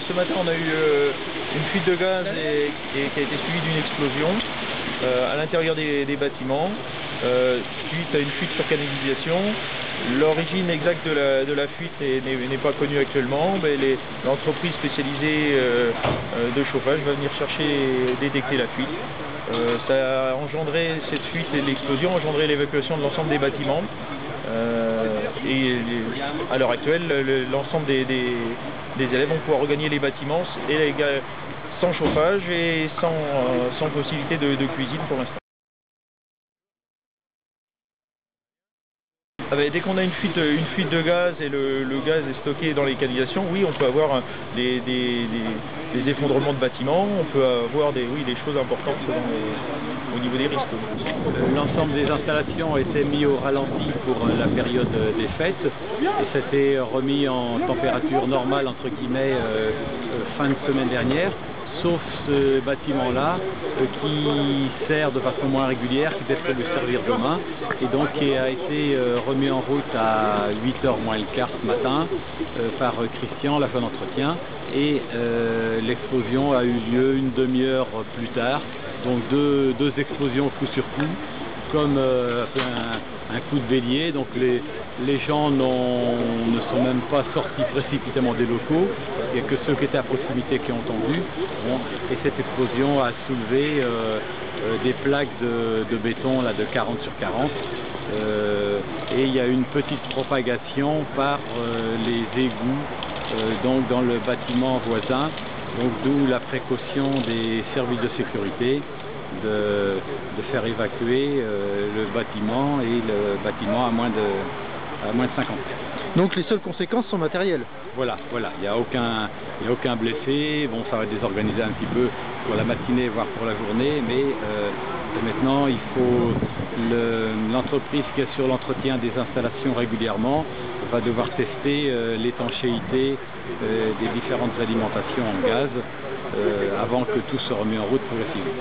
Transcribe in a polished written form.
ce matin, on a eu une fuite de gaz qui a été suivie d'une explosion à l'intérieur des bâtiments, suite à une fuite sur canalisation. L'origine exacte de la fuite n'est pas connue actuellement, mais l'entreprise spécialisée de chauffage va venir chercher et détecter la fuite. Ça a engendré, cette fuite et l'explosion, a engendré l'évacuation de l'ensemble des bâtiments. À l'heure actuelle, l'ensemble des élèves vont pouvoir regagner les bâtiments sans chauffage et sans possibilité de cuisine pour l'instant. Dès qu'on a une fuite de gaz et le gaz est stocké dans les canalisations, oui, on peut avoir des effondrements de bâtiments, on peut avoir des choses importantes au niveau des risques. L'ensemble des installations a été mis au ralenti pour la période des fêtes et s'était remis en température normale entre guillemets fin de semaine dernière. Sauf ce bâtiment-là qui sert de façon moins régulière, qui devait lui servir demain, et donc qui a été remis en route à 8h moins le quart ce matin par Christian, la fin d'entretien, et l'explosion a eu lieu une demi-heure plus tard, donc deux explosions coup sur coup, comme un coup de bélier. Donc les gens ne sont même pas sortis précipitamment des locaux, il n'y a que ceux qui étaient à proximité qui ont entendu. Bon, et cette explosion a soulevé des plaques de béton là, de 40 sur 40 et il y a une petite propagation par les égouts donc dans le bâtiment voisin, donc d'où la précaution des services de sécurité de faire évacuer le bâtiment et le bâtiment à moins de 50 mètres. Donc les seules conséquences sont matérielles. Voilà, il n'y a aucun blessé. Bon, ça va désorganiser un petit peu pour la matinée, voire pour la journée, mais maintenant il faut l'entreprise qui assure l'entretien des installations régulièrement va devoir tester l'étanchéité des différentes alimentations en gaz avant que tout soit remis en route progressivement.